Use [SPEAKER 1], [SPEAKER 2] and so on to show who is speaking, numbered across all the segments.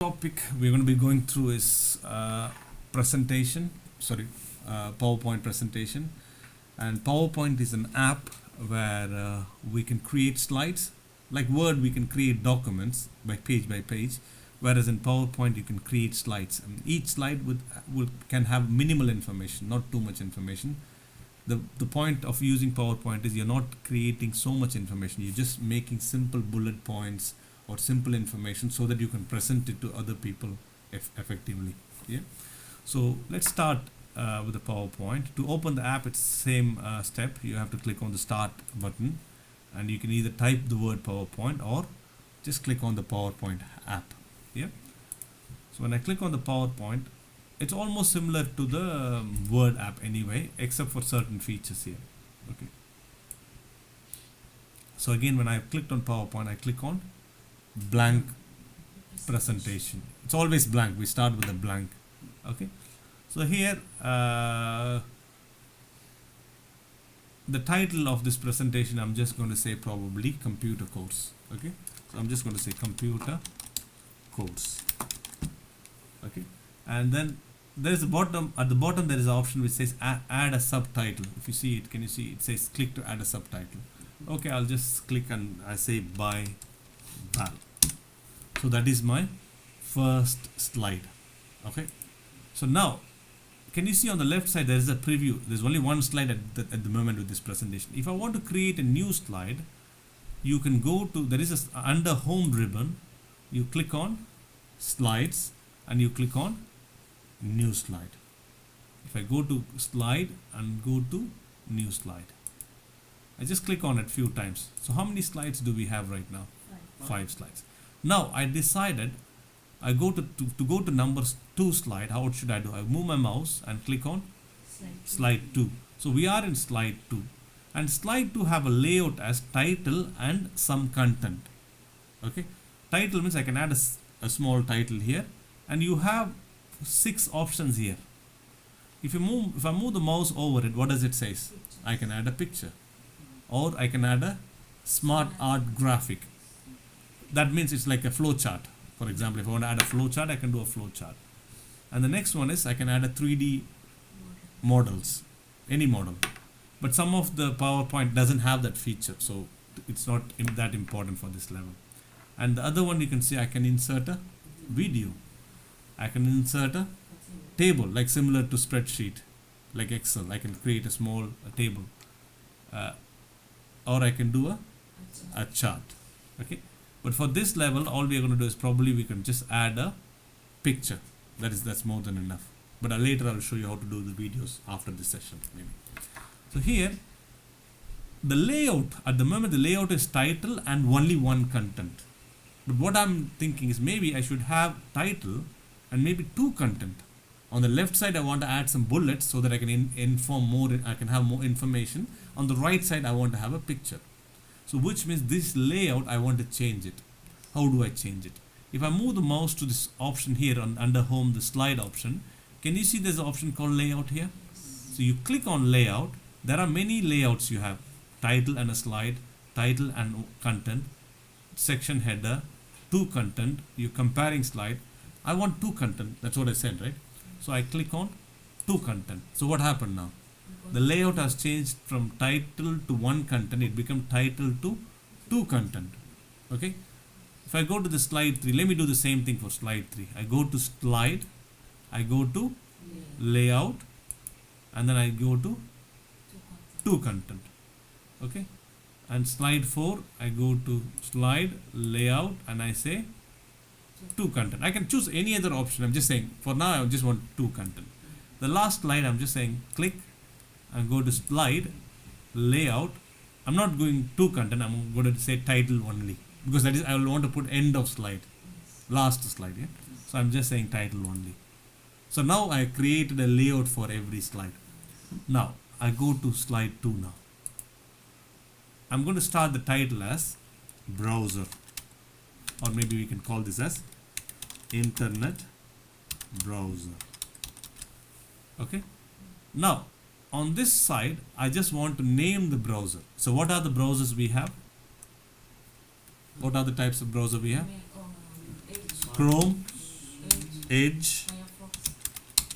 [SPEAKER 1] Topic we're going to be going through is PowerPoint presentation. And PowerPoint is an app where we can create slides. Like Word, we can create documents by page, whereas in PowerPoint you can create slides. And each slide can have minimal information, not too much information. The point of using PowerPoint is you're not creating so much information. You're just making simple bullet points or simple information so that you can present it to other people effectively. Yeah. So let's start with the PowerPoint. To open the app, it's the same step. You have to click on the start button, and you can either type the word PowerPoint or just click on the PowerPoint app. Yeah. So when I click on the PowerPoint, it's almost similar to the Word app anyway, except for certain features here. Okay. So again, when I clicked on PowerPoint, I click on blank presentation. It's always blank. We start with a blank. Okay. So here the title of this presentation, I'm just going to say probably computer course. Okay. So I'm just going to say computer course. Okay. And then there's at the bottom there is an option which says add a subtitle. If you see it, can you see it says click to add a subtitle? Okay, I'll just click and I say bye. So that is my first slide. Okay. So now, can you see on the left side there is a preview? There's only one slide at the moment with this presentation. If I want to create a new slide, you can go to, there is a under home ribbon, you click on slides and you click on new slide. If I go to slide and go to new slide, I just click on it few times. So how many slides do we have right now? 5 slides. Now I decided I go to go to number 2 slide. How should I do? I move my mouse and click on slide 2. So we are in slide 2, and slide 2 have a layout as title and some content. Okay, title means I can add a small title here, and you have 6 options here. If I move the mouse over it, what does it say? I can add a picture, or I can add a smart art graphic. That means it's like a flow chart. For example, if I want to add a flow chart, I can do a flow chart. And the next one is I can add a 3D models, any model. But some of the PowerPoint doesn't have that feature, so it's not that important for this level. And the other one, you can see I can insert a video. I can insert a table, like similar to spreadsheet, like Excel. I can create a small table, or I can do a chart. Okay. But for this level, all we are going to do is probably we can just add a picture. That's more than enough. But later I'll show you how to do the videos after this session maybe. So here, the layout, at the moment the layout is title and only one content. But what I'm thinking is maybe I should have title and maybe 2 content. On the left side I want to add some bullets so that I can inform more, I can have more information. On the right side I want to have a picture. So which means this layout I want to change it. How do I change it? If I move the mouse to this option here under home, the slide option, can you see there's an option called layout here? So you click on layout. There are many layouts you have. Title and a slide, title and content, section header, 2 content, you're comparing slide. I want 2 content, that's what I said, right? So I click on 2 content. So what happened now? The layout has changed from title to 1 content. It became title to 2 content. Okay. If I go to the slide 3, let me do the same thing for slide 3. I go to slide, I go to layout, and then I go to 2 content. Okay. And slide 4, I go to slide, layout, and I say 2 content. I can choose any other option. I'm just saying for now I just want 2 content. The last slide I'm just saying click and go to slide, layout. I'm not going to content, I'm going to say title only, because that is I will want to put end of slide, last slide. Yeah? So I'm just saying title only. So now I created a layout for every slide. Now I go to slide 2 now. I'm going to start the title as browser, or maybe we can call this as internet browser. Okay. Now on this side, I just want to name the browser. So what are the browsers we have? What are the types of browser we have? Chrome, Edge,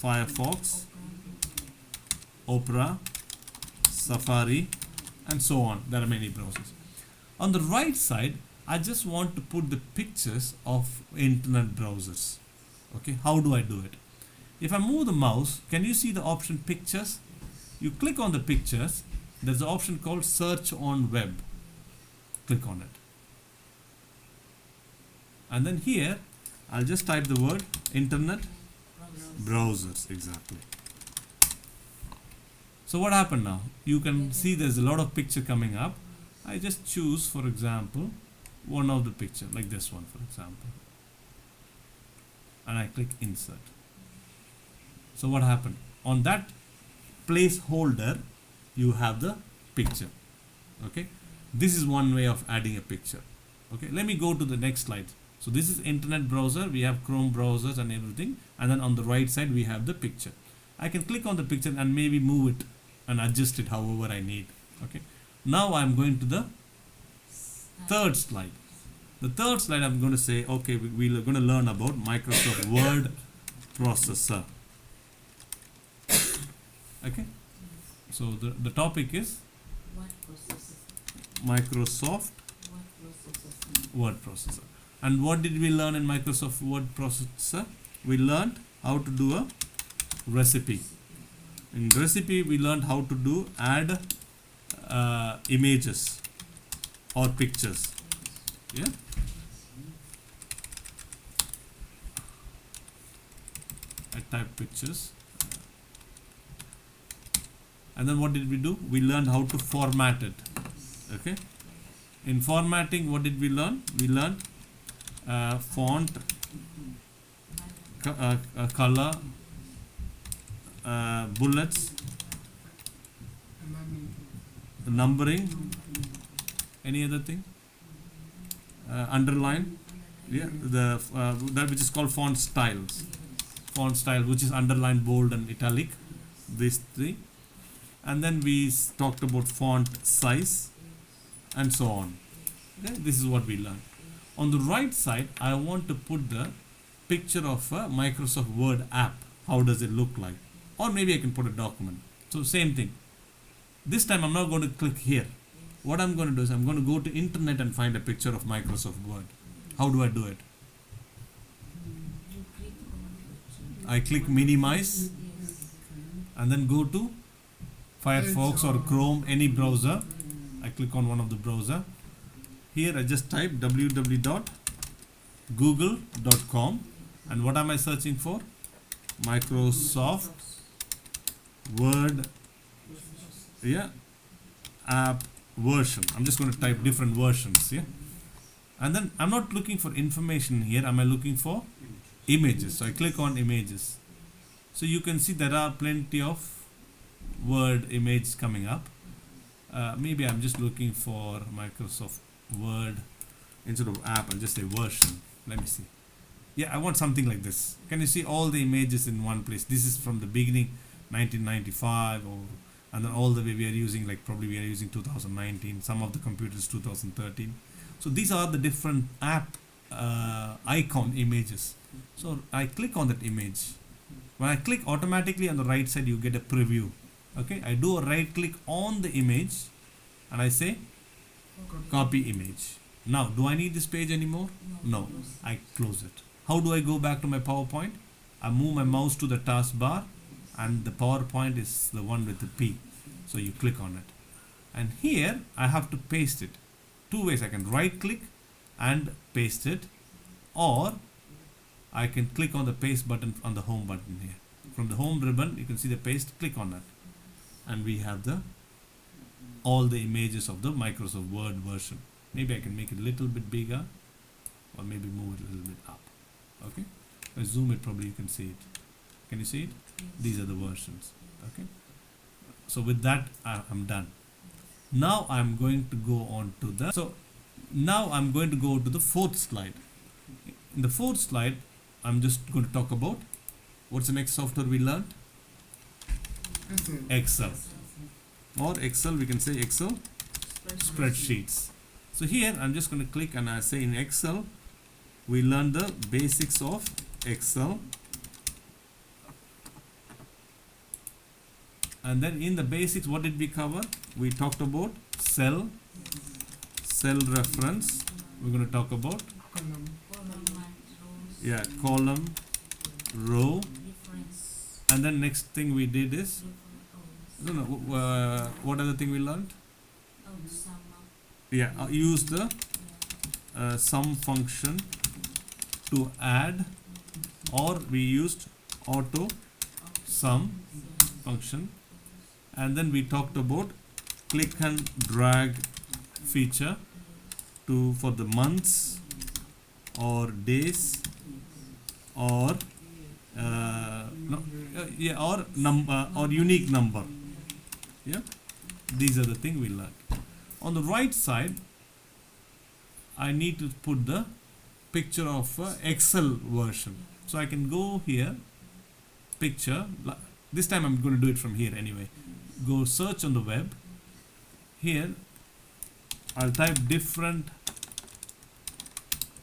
[SPEAKER 1] Firefox, Opera, Safari, and so on. There are many browsers. On the right side, I just want to put the pictures of internet browsers. Okay, how do I do it? If I move the mouse, can you see the option pictures? You click on the pictures, there's an option called search on web. Click on it. And then here, I'll just type the word internet browsers, exactly. So what happened now? You can see there's a lot of picture coming up. I just choose, for example, one of the picture, like this one, for example. And I click insert. So what happened? On that placeholder, you have the picture. Okay, this is one way of adding a picture. Okay, let me go to the next slide. So this is internet browser. We have Chrome browsers and everything, and then on the right side we have the picture. I can click on the picture and maybe move it and adjust it however I need. Okay, now I'm going to the third slide. The third slide, I'm going to say, okay, we're going to learn about Microsoft Word processor. Okay, so the topic is Microsoft Word processor. And what did we learn in Microsoft Word processor? We learned how to do a recipe. In recipe, we learned how to add images or pictures. Yeah. I type pictures. And then what did we do? We learned how to format it. Okay. In formatting, what did we learn? We learned font, color, bullets, numbering, any other thing? Underline, yeah, that which is called font styles. Font style, which is underline, bold, and italic. These three. And then we talked about font size and so on. Okay? This is what we learned. On the right side, I want to put the picture of a Microsoft Word app. How does it look like? Or maybe I can put a document. So same thing. This time I'm not going to click here. What I'm going to do is I'm going to go to internet and find a picture of Microsoft Word. How do I do it? I click minimize and then go to Firefox or Chrome, any browser. I click on one of the browser. Here I just type www.google.com, and what am I searching for? Microsoft Word, yeah, app version. I'm just going to type different versions, yeah. And then I'm not looking for information here. Am I looking for images? So I click on images. So you can see there are plenty of Word images coming up. Maybe I'm just looking for Microsoft Word. Instead of app, I'll just say version. Let me see. Yeah, I want something like this. Can you see all the images in one place? This is from the beginning, 1995, and then all the way we are using, like probably we are using 2019. Some of the computers 2013. So these are the different app icon images. So I click on that image. When I click, automatically on the right side you get a preview. Okay, I do a right click on the image and I say copy image. Now, do I need this page anymore? No. I close it. How do I go back to my PowerPoint? I move my mouse to the taskbar and the PowerPoint is the one with the P. So you click on it. And here I have to paste it. Two ways. I can right click and paste it, or I can click on the paste button on the home button here. From the home ribbon, you can see the paste, click on that. And we have all the images of the Microsoft Word version. Maybe I can make it a little bit bigger, or maybe move it a little bit up. Okay, if I zoom it, probably you can see it. Can you see it? These are the versions. Okay, so with that I'm done. Now I'm going to go on to the fourth slide. In the fourth slide, I'm just going to talk about what's the next software we learned? Excel. Or Excel, we can say Excel spreadsheets. So here I'm just going to click and I say in Excel we learn the basics of Excel And then in the basics, what did we cover? We talked about cell reference. We're going to talk about column, row, and then next thing we did is what other thing we learned? Use the sum function to add, or we used auto sum function, and then we talked about click and drag feature for the months or days or or number or unique number. These are the thing we learned. On the right side, I need to put the picture of Excel version. So I can go here, picture. This time I'm going to do it from here anyway. Go search on the web. Here I'll type different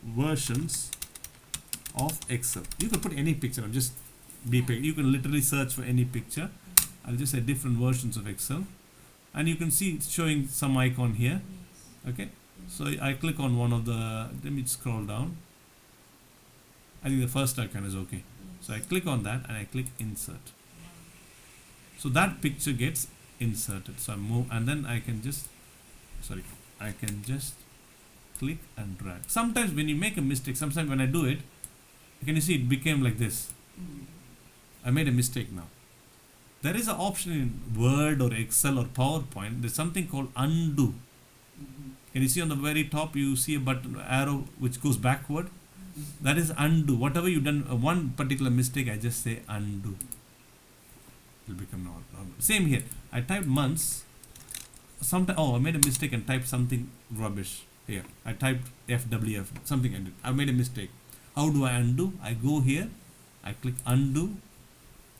[SPEAKER 1] versions of Excel. You can put any picture. You can literally search for any picture. I'll just say different versions of Excel, and you can see it's showing some icon here. Okay, so I click on one of the. Let me scroll down. I think the first icon is okay. So I click on that and I click insert. So that picture gets inserted. So I move, and then I can just click and drag. Sometimes when you make a mistake, sometimes when I do it, can you see it became like this? I made a mistake now. There is an option in Word or Excel or PowerPoint. There's something called undo. Can you see on the very top, you see a button arrow which goes backward? That is undo. Whatever you've done, one particular mistake, I just say undo. It will become normal. Same here. I typed months. I made a mistake and typed something rubbish here. I typed FWF, something I did. I made a mistake. How do I undo? I go here, I click undo.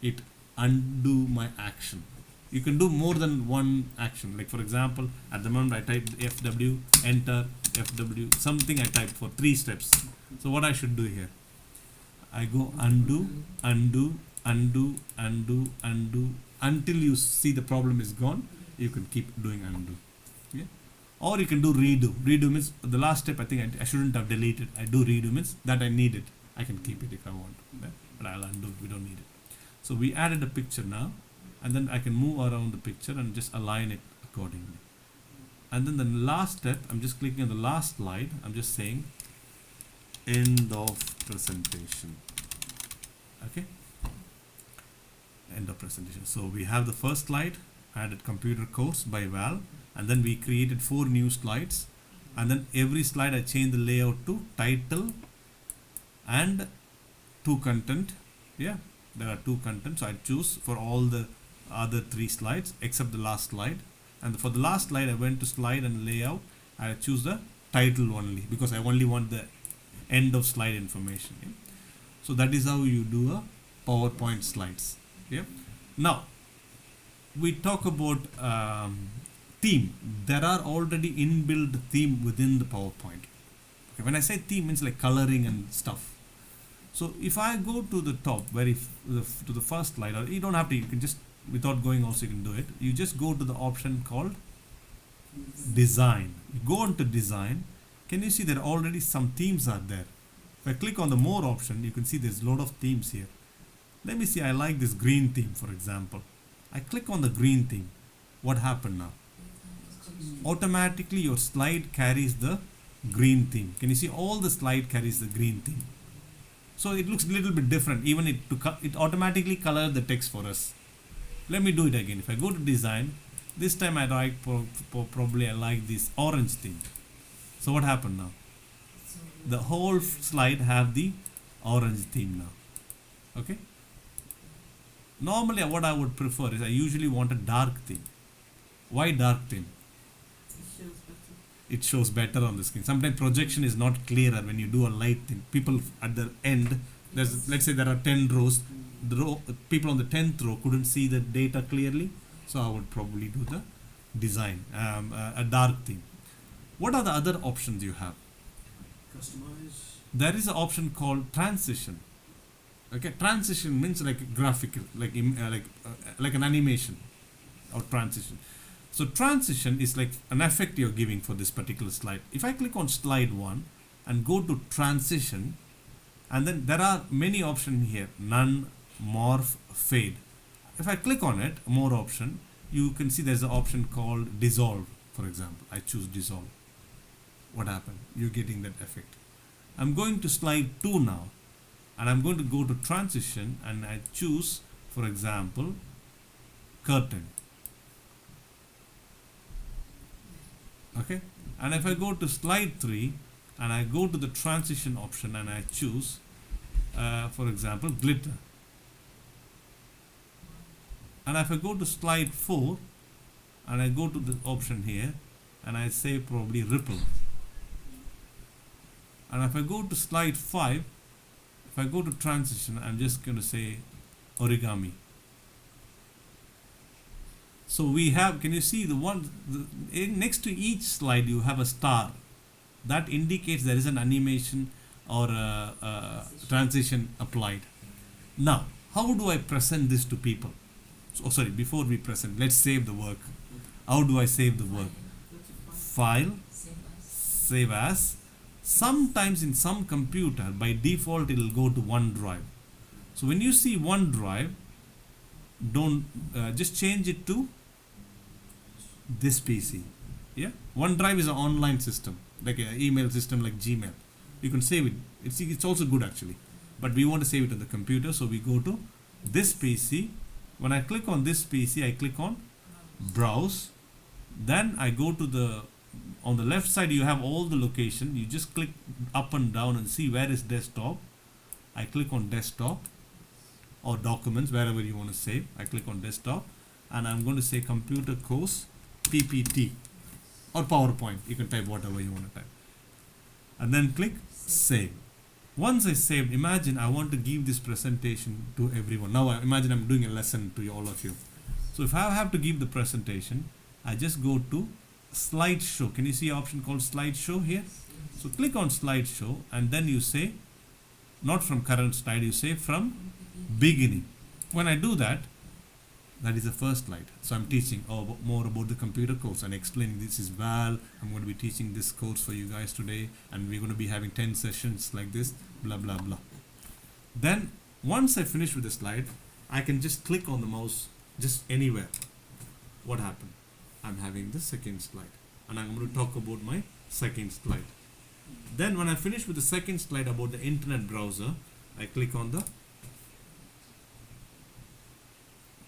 [SPEAKER 1] It undo my action. You can do more than one action. Like for example, at the moment I typed FW, enter, FW, something I typed for 3 steps. So what I should do here? I go undo, undo, undo, undo, undo, until you see the problem is gone. You can keep doing undo. Yeah? Or you can do redo. Redo means the last step I think I shouldn't have deleted. I do redo means that I need it. I can keep it if I want. Yeah? But I'll undo it. We don't need it. So we added a picture now, and then I can move around the picture and just align it accordingly. And then the last step, I'm just clicking on the last slide. I'm just saying end of presentation. Okay? End of presentation. So we have the first slide, added computer course by Val, and then we created 4 new slides, and then every slide I changed the layout to title and to content. Yeah, there are 2 contents. So I choose for all the other 3 slides except the last slide, and for the last slide I went to slide and layout. I choose the title only because I only want the end of slide information. Yeah? So that is how you do a PowerPoint slides. Yeah. Now we talk about theme. There are already inbuilt theme within the PowerPoint. Okay, when I say theme, means like coloring and stuff. So if I go to the top, to the first slide, or you don't have to, you can just, without going also you can do it. You just go to the option called design. You go into design. Can you see there already some themes are there? If I click on the more option, you can see there's a lot of themes here. Let me see, I like this green theme, for example. I click on the green theme. What happened now? Automatically your slide carries the green theme. Can you see all the slide carries the green theme? So it looks a little bit different. Even it automatically color the text for us. Let me do it again. If I go to design, this time I like probably I like this orange theme. So what happened now? The whole slide have the orange theme now. Okay. Normally what I would prefer is I usually want a dark theme. Why dark theme? It shows better on the screen. Sometimes projection is not clearer when you do a light thing. People at the end, let's say there are 10 rows. People on the 10th row couldn't see the data clearly. So I would probably do the design, a dark theme. What are the other options you have?
[SPEAKER 2] Customize.
[SPEAKER 1] There is an option called transition. Okay, transition means like graphical, like an animation. or transition. So transition is like an effect you're giving for this particular slide. If I click on slide 1 and go to transition, and then there are many options here, none, morph, fade. If I click on it, more option, you can see there's an option called dissolve, for example. I choose dissolve. What happened? You're getting that effect. I'm going to slide 2 now, and I'm going to go to transition, and I choose, for example, curtain. Okay, and if I go to slide 3 and I go to the transition option and I choose, for example, glitter. And if I go to slide 4 and I go to the option here and I say probably ripple. And if I go to slide 5, if I go to transition, I'm just going to say origami. So we have, can you see the one, next to each slide you have a star. That indicates there is an animation or a transition applied. Now, how do I present this to people? So, sorry, before we present, let's save the work. How do I save the work? File, save as. Sometimes in some computer, by default, it will go to OneDrive. So when you see OneDrive, don't just change it to this PC. Yeah, OneDrive is an online system, like an email system like Gmail. You can save it. It's also good actually, but we want to save it on the computer, so we go to this PC. When I click on this PC, I click on browse. Then I go to the, on the left side you have all the location. You just click up and down and see where is desktop. I click on desktop or documents, wherever you want to save. I click on desktop and I'm going to say computer course PPT or PowerPoint. You can type whatever you want to type and then click save. Once I saved, imagine I want to give this presentation to everyone. Now imagine I'm doing a lesson to all of you. So if I have to give the presentation, I just go to slideshow. Can you see an option called slideshow here? So click on slideshow and then you say, not from current slide, you say from beginning. When I do that, that is the first slide. So I'm teaching more about the computer course and explaining this is Val. I'm going to be teaching this course for you guys today, and we're going to be having 10 sessions like this, blah blah blah. Then once I finish with the slide, I can just click on the mouse just anywhere. What happened? I'm having the second slide, and I'm going to talk about my second slide. Then when I finish with the second slide about the internet browser, I click on the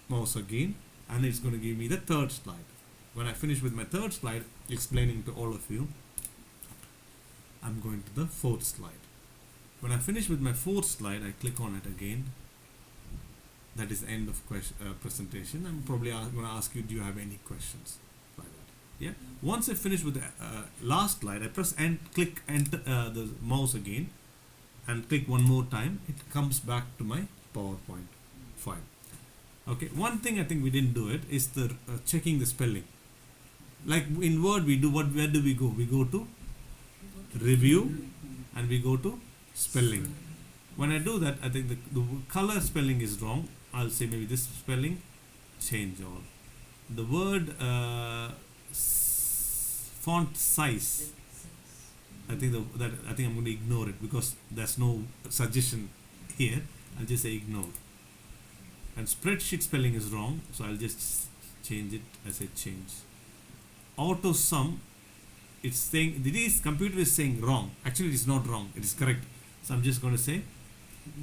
[SPEAKER 1] mouse again, and it's going to give me the third slide. When I finish with my third slide explaining to all of you, I'm going to the fourth slide. When I finish with my fourth slide, I click on it again. That is the end of presentation. I'm probably going to ask you, do you have any questions like that? Yeah. Once I finish with the last slide, I press and click enter the mouse again and click one more time. It comes back to my PowerPoint file. Okay, one thing I think we didn't do it is the checking the spelling. Like in Word, we do what? Where do we go? We go to review and we go to spelling. When I do that, I think the color spelling is wrong. I'll say maybe this spelling, change all. The word font size, I think I think I'm going to ignore it because there's no suggestion here. I'll just say ignore. And spreadsheet spelling is wrong, so I'll just change it as a change. Auto sum, it's saying this computer is saying wrong. Actually, it is not wrong. It is correct. So I'm just going to say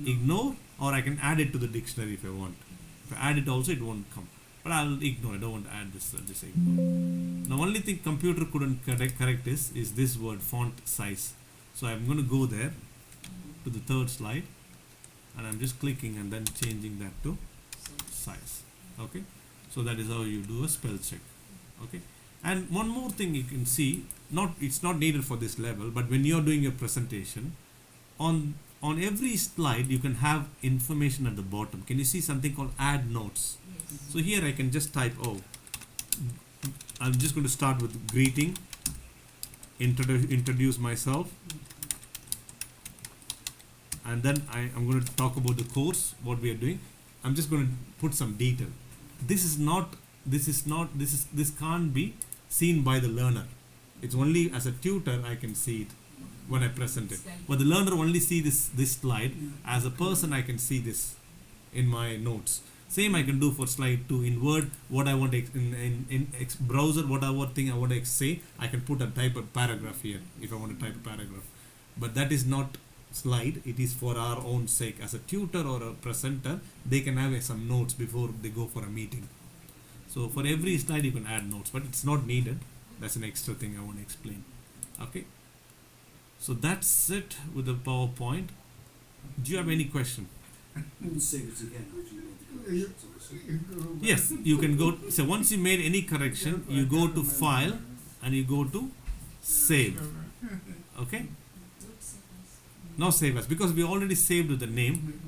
[SPEAKER 1] ignore, or I can add it to the dictionary if I want. If I add it also, it won't come. But I'll ignore. I don't want to add this. I'll just ignore. The only thing computer couldn't correct is this word font size. So I'm going to go there to the third slide, and I'm just clicking and then changing that to size. Okay, so that is how you do a spell check. Okay, and one more thing you can see, it's not needed for this level, but when you're doing your presentation, on every slide you can have information at the bottom. Can you see something called add notes? Yes. So here I can just type, I'm just going to start with greeting, introduce myself, and then I'm going to talk about the course, what we are doing. I'm just going to put some detail. This is not this can't be seen by the learner. It's only as a tutor I can see it when I present it. But the learner only see this slide. As a person I can see this in my notes. Same I can do for slide 2 in Word. What I want to browser, whatever thing I want to say, I can put a type of paragraph here if I want to type a paragraph. But that is not slide. It is for our own sake. As a tutor or a presenter, they can have some notes before they go for a meeting. So for every slide you can add notes, but it's not needed. That's an extra thing I want to explain. Okay. So that's it with the PowerPoint. Do you have any question?
[SPEAKER 2] Save it again after you made the corrections, obviously.
[SPEAKER 1] Yes, you can go. So once you made any correction, you go to File and you go to Save. Okay. Now save as, because we already saved with the name.